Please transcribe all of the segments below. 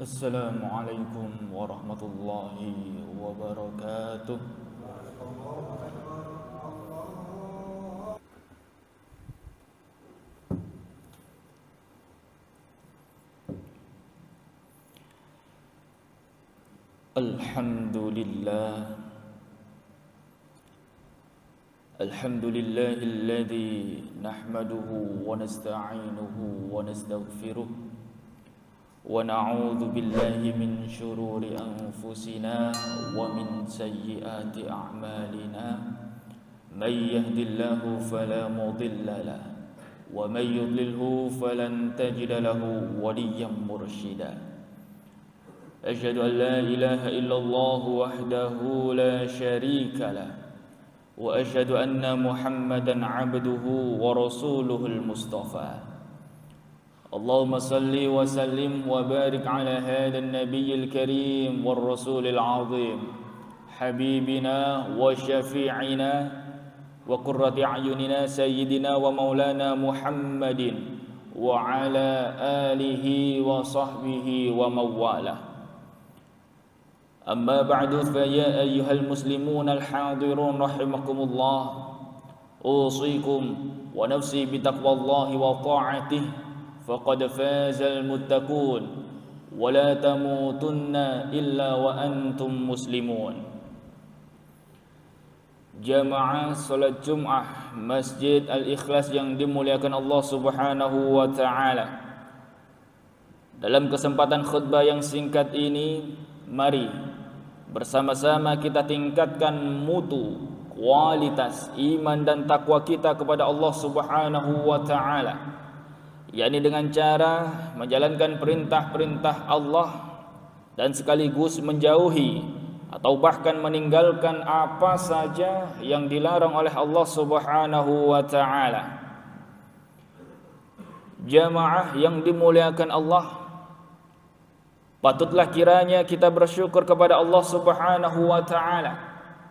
Assalamualaikum warahmatullahi wabarakatuh. Alhamdulillah. Alhamdulillahilladzi nahmaduhu wa nasta'inuhu wa nastaghfiruh. ونعوذ بالله من شرور أنفسنا ومن سيئات أعمالنا من يهد الله فلا مضل له ومن يضلله فلن تجد له وليا مرشدا أشهد أن لا إله إلا الله وحده لا شريك له وأشهد أن محمدا عبده ورسوله المصطفى اللهم صل وسلم وبارك على هذا النبي الكريم والرسول العظيم حبيبنا وشفيعنا وقرة أعيننا سيدنا ومولانا محمد وعلى آله وصحبه ومن والاه أما بعد فيا أيها المسلمون الحاضرون رحمكم الله أوصيكم ونفسي بتقوى الله وطاعته فقد فاز المتقون ولا تموتن إلا وأنتم مسلمون. Jamaah salat Jumat Masjid Al-Ikhlas yang dimuliakan Allah Subhanahu wa taala. Dalam kesempatan khutbah yang singkat ini, mari bersama-sama kita tingkatkan mutu, kualitas iman dan takwa kita kepada Allah Subhanahu wa taala, yakni dengan cara menjalankan perintah-perintah Allah dan sekaligus menjauhi atau bahkan meninggalkan apa saja yang dilarang oleh Allah Subhanahu wa taala. Jamaah yang dimuliakan Allah, patutlah kiranya kita bersyukur kepada Allah Subhanahu wa taala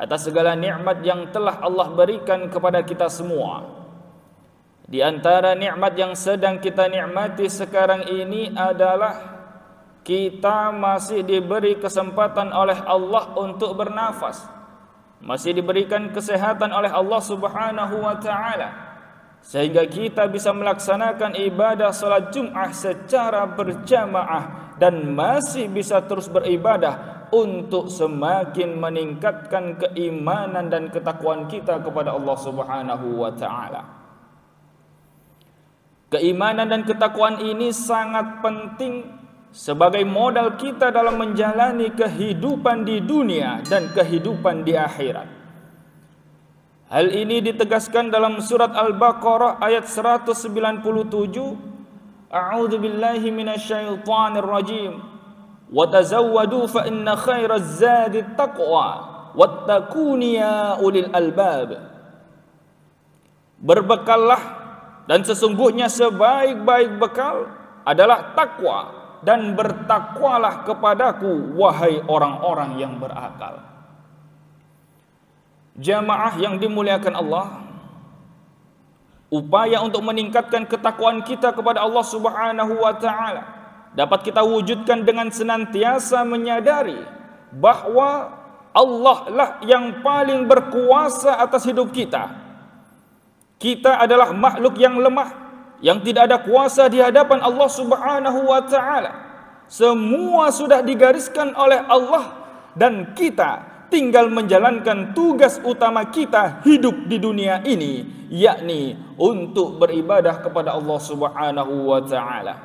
atas segala nikmat yang telah Allah berikan kepada kita semua. Di antara nikmat yang sedang kita nikmati sekarang ini adalah kita masih diberi kesempatan oleh Allah untuk bernafas, masih diberikan kesehatan oleh Allah Subhanahu wa taala, sehingga kita bisa melaksanakan ibadah salat Jumat secara berjamaah dan masih bisa terus beribadah untuk semakin meningkatkan keimanan dan ketakwaan kita kepada Allah Subhanahu wa taala. Keimanan dan ketakwaan ini sangat penting sebagai modal kita dalam menjalani kehidupan di dunia dan kehidupan di akhirat. Hal ini ditegaskan dalam surat Al-Baqarah ayat 197. A'udzu billahi minasyaitonir rajim. Wa tazawwadu fa inna khairaz zadi taqwa wattaquni ya ulil albab. Berbekallah, dan sesungguhnya sebaik-baik bekal adalah takwa, dan bertakwalah kepadaku wahai orang-orang yang berakal. Jamaah yang dimuliakan Allah, upaya untuk meningkatkan ketakwaan kita kepada Allah Subhanahu wa taala dapat kita wujudkan dengan senantiasa menyadari bahwa Allah lah yang paling berkuasa atas hidup kita. Kita adalah makhluk yang lemah, yang tidak ada kuasa di hadapan Allah Subhanahu wa taala. Semua sudah digariskan oleh Allah dan kita tinggal menjalankan tugas utama kita hidup di dunia ini, yakni untuk beribadah kepada Allah Subhanahu wa taala.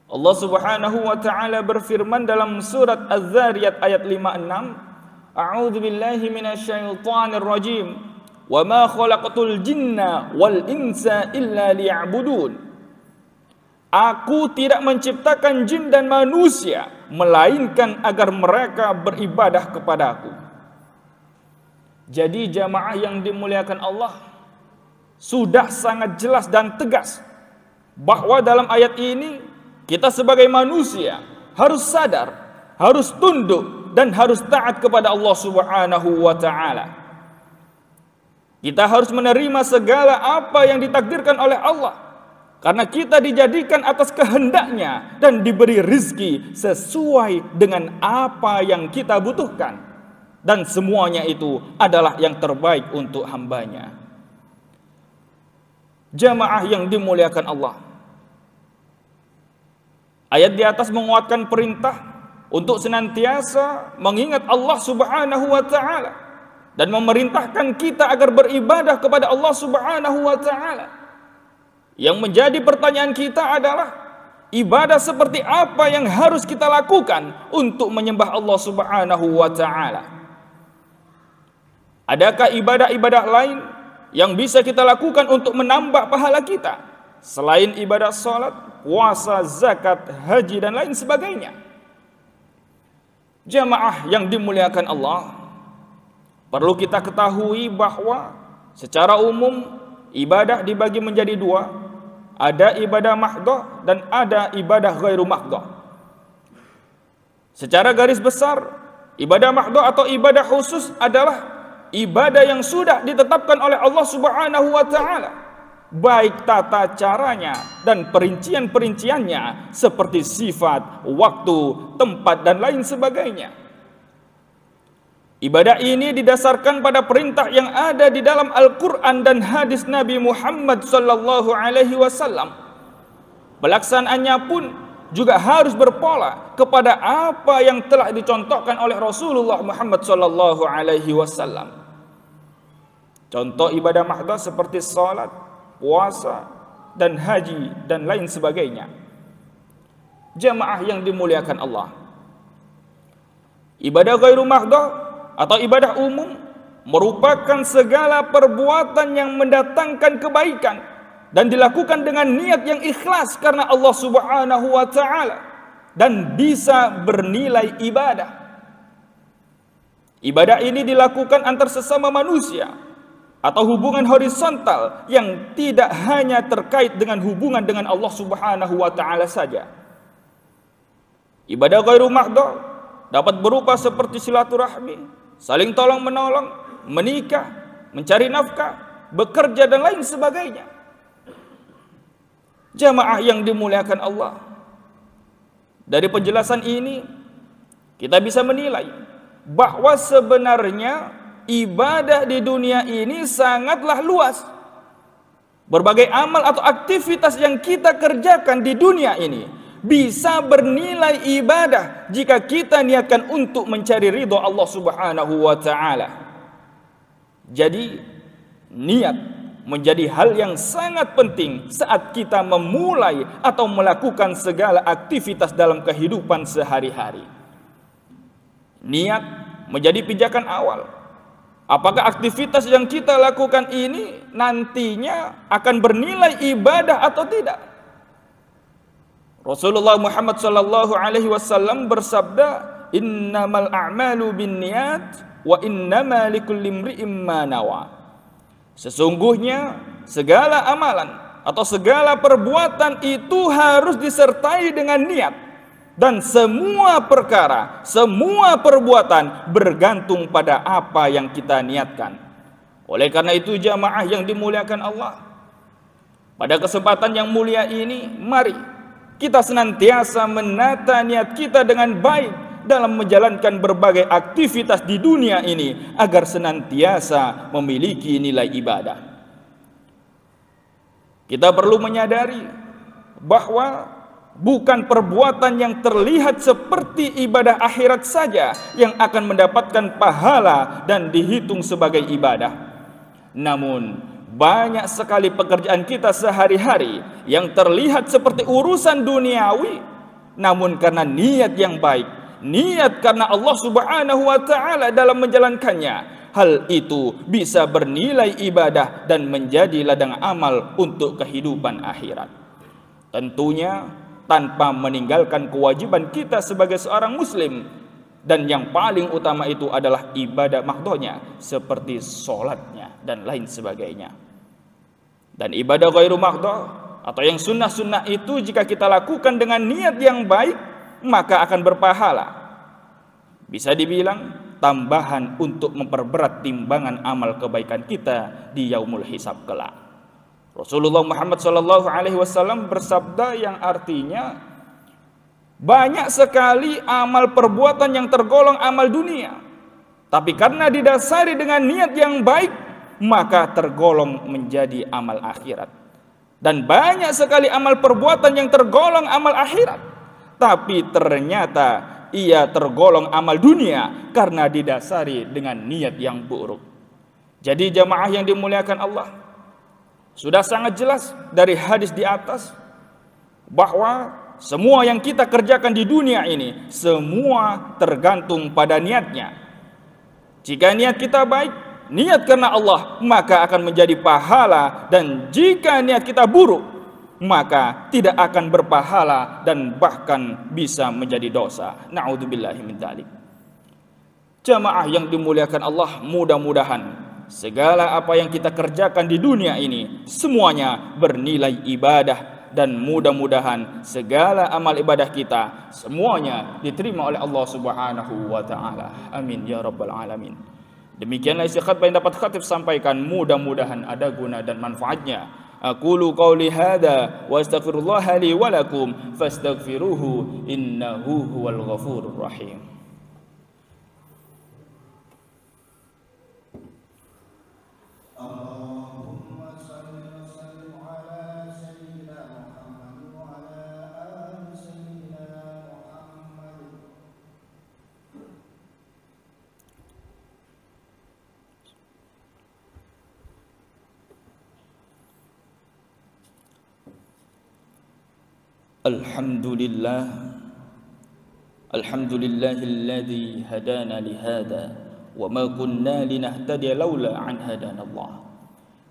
Allah Subhanahu wa taala berfirman dalam surat Az-Zariyat ayat 56, A'udzu billahi minasyaitonir rajim. Wa ma khalaqatul jinna wal insa illa liya'budun. Aku tidak menciptakan jin dan manusia melainkan agar mereka beribadah kepadaku. Jadi jamaah yang dimuliakan Allah, sudah sangat jelas dan tegas bahwa dalam ayat ini kita sebagai manusia harus sadar, harus tunduk dan harus taat kepada Allah Subhanahu wa taala. Kita harus menerima segala apa yang ditakdirkan oleh Allah Karena kita dijadikan atas kehendaknya dan diberi rizki sesuai dengan apa yang kita butuhkan. Dan semuanya itu adalah yang terbaik untuk hambanya. Jamaah yang dimuliakan Allah, ayat di atas menguatkan perintah untuk senantiasa mengingat Allah Subhanahu wa Ta'ala dan memerintahkan kita agar beribadah kepada Allah Subhanahu wa Ta'ala. Yang menjadi pertanyaan kita adalah, ibadah seperti apa yang harus kita lakukan untuk menyembah Allah Subhanahu wa Ta'ala? Adakah ibadah-ibadah lain yang bisa kita lakukan untuk menambah pahala kita selain ibadah salat, puasa, zakat, haji dan lain sebagainya? Jamaah yang dimuliakan Allah, perlu kita ketahui bahwa secara umum ibadah dibagi menjadi dua. Ada ibadah mahdhah dan ada ibadah ghairu mahdhah. Secara garis besar, ibadah mahdhah atau ibadah khusus adalah ibadah yang sudah ditetapkan oleh Allah Subhanahu wa Ta'ala, baik tata caranya dan perincian-perinciannya seperti sifat, waktu, tempat dan lain sebagainya. Ibadah ini didasarkan pada perintah yang ada di dalam Al-Quran dan hadis Nabi Muhammad sallallahu alaihi wasallam. Pelaksanaannya pun juga harus berpola kepada apa yang telah dicontohkan oleh Rasulullah Muhammad sallallahu alaihi wasallam. Contoh ibadah mahdhah seperti salat, puasa, dan haji dan lain sebagainya. Jamaah yang dimuliakan Allah, ibadah ghairu mahdhah atau ibadah umum merupakan segala perbuatan yang mendatangkan kebaikan dan dilakukan dengan niat yang ikhlas karena Allah Subhanahu wa Ta'ala dan bisa bernilai ibadah. Ibadah ini dilakukan antar sesama manusia atau hubungan horizontal yang tidak hanya terkait dengan hubungan dengan Allah Subhanahu wa Ta'ala saja. Ibadah ghairu mahdhah dapat berupa seperti silaturahmi, saling tolong menolong, menikah, mencari nafkah, bekerja dan lain sebagainya. Jamaah yang dimuliakan Allah, dari penjelasan ini kita bisa menilai bahwa sebenarnya ibadah di dunia ini sangatlah luas. Berbagai amal atau aktivitas yang kita kerjakan di dunia ini bisa bernilai ibadah jika kita niatkan untuk mencari ridho Allah Subhanahu wa Ta'ala. Jadi niat menjadi hal yang sangat penting saat kita memulai atau melakukan segala aktivitas dalam kehidupan sehari-hari. Niat menjadi pijakan awal. Apakah aktivitas yang kita lakukan ini nantinya akan bernilai ibadah atau tidak? Rasulullah Muhammad sallallahu alaihi wasallam bersabda, "Innamal a'malu binniyat wa innama likulli imri'in ma nawa." Sesungguhnya segala amalan atau segala perbuatan itu harus disertai dengan niat, dan semua perkara, semua perbuatan bergantung pada apa yang kita niatkan. Oleh karena itu jamaah yang dimuliakan Allah, pada kesempatan yang mulia ini mari kita senantiasa menata niat kita dengan baik dalam menjalankan berbagai aktivitas di dunia ini agar senantiasa memiliki nilai ibadah. Kita perlu menyadari bahwa bukan perbuatan yang terlihat seperti ibadah akhirat saja yang akan mendapatkan pahala dan dihitung sebagai ibadah. Namun banyak sekali pekerjaan kita sehari-hari yang terlihat seperti urusan duniawi, namun karena niat yang baik, niat karena Allah Subhanahu wa Ta'ala dalam menjalankannya, hal itu bisa bernilai ibadah dan menjadi ladang amal untuk kehidupan akhirat. Tentunya tanpa meninggalkan kewajiban kita sebagai seorang muslim, dan yang paling utama itu adalah ibadah mahdhahnya seperti sholatnya dan lain sebagainya. Dan ibadah ghairu mahdhah atau yang sunnah-sunnah itu jika kita lakukan dengan niat yang baik maka akan berpahala. Bisa dibilang tambahan untuk memperberat timbangan amal kebaikan kita di yaumul hisab kelak. Rasulullah Muhammad sallallahu alaihi wasallam bersabda yang artinya banyak sekali amal perbuatan yang tergolong amal dunia, tapi karena didasari dengan niat yang baik, maka tergolong menjadi amal akhirat. Dan banyak sekali amal perbuatan yang tergolong amal akhirat, tapi ternyata ia tergolong amal dunia karena didasari dengan niat yang buruk. Jadi jamaah yang dimuliakan Allah, sudah sangat jelas dari hadis di atas bahwa semua yang kita kerjakan di dunia ini semua tergantung pada niatnya. Jika niat kita baik, niat karena Allah, maka akan menjadi pahala, dan jika niat kita buruk, maka tidak akan berpahala dan bahkan bisa menjadi dosa. Na'udzubillahi min dzalik. Jamaah yang dimuliakan Allah, mudah-mudahan segala apa yang kita kerjakan di dunia ini semuanya bernilai ibadah, dan mudah-mudahan segala amal ibadah kita semuanya diterima oleh Allah Subhanahu wa taala. Amin ya rabbal alamin. Demikianlah isi khutbah yang dapat khatib sampaikan, mudah-mudahan ada guna dan manfaatnya. Aqulu qawli hadza wa astaghfirullah li wa lakum fastaghfiruhu innahu huwal ghafurur rahim. Alhamdulillah, alhamdulillahilladzi hadana lihada wa ma kunna linahtadiya laula an hadana Allah.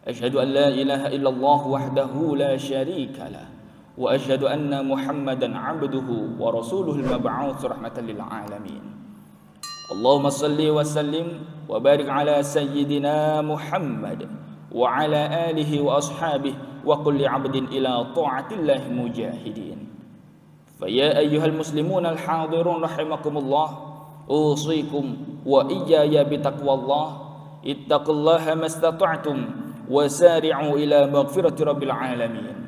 Asyhadu an la ilaha illallah wahdahu la syarika lah, wa asyhadu anna Muhammadan abduhu wa rasuluhul mab'uts rahmatan lil alamin. Allahumma salli wa sallim wa barik ala sayyidina Muhammad wa ala alihi wa ashabihi wa kulli 'abdin ila ta'atillahi mujahidin. Faya ayyuhal muslimun al-hadirun rahimakumullah, usikum wa iyaya bitaqwallah, ittaqullaha mastata'tum wa sari'u ila maghfirati rabbil alamin.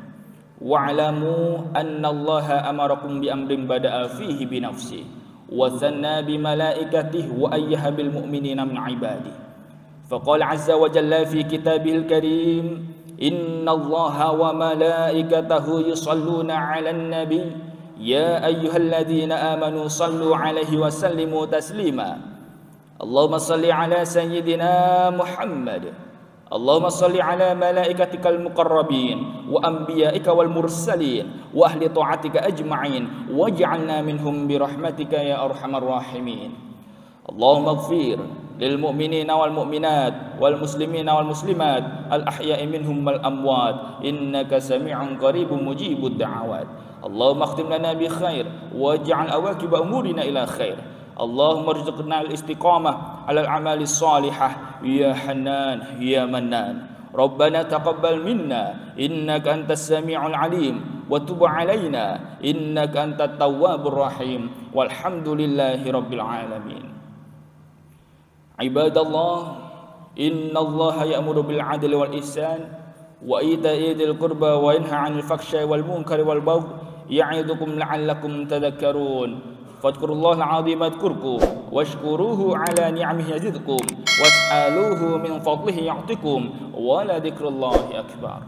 Wa'lamu anna Allaha amarakum bi amrin bada'a fihi bi nafsihi wa thanna bi malaikatihi wa ayyaha bil mu'minina min 'ibadihi. Faqala 'azza wa jalla fi kitabihil karim, inna Allaha wa malaikatahu yusalluna 'alan nabi ya ayyuhalladzina amanu sallu 'alaihi wa sallimu taslima. Allahumma salli 'ala sayyidina Muhammad. Allahumma salli 'ala malaikatikal muqarrabin wa anbiya'ika wal mursalin wa ahli ta'atika ajma'in waj'alna minhum bi rahmatika ya arhamar rahimin. Allahumma ighfir lil mu'minina wal mu'minat wal muslimina wal muslimat al ahya'i minhum wal amwat innaka sami'un qaribun mujibud da'awat. Allahumma akhtim lana bi khair waj'al awaqib umurina ila khair. Allahumma rzuqna al istiqamah ala al amali salihah ya Hannan ya Mannan. Rabbana taqabbal minna innaka antas sami'ul alim wa tub alaina innaka antat tawwabur rahim walhamdulillahi rabbil alamin. Ibadallah, innallaha ya'muru bil 'adli wal ihsan wa ita'i dzil qurba wa yanha 'anil fakhsya'i wal munkari wal baghi ya'idukum la'allakum tadhakkarun. Fadhkurullahal 'azima yadhkurkum washkuruhu 'ala ni'amihi yazidkum was'aluhu min fadlihi yu'tikum wa la dzikrullahi akbar.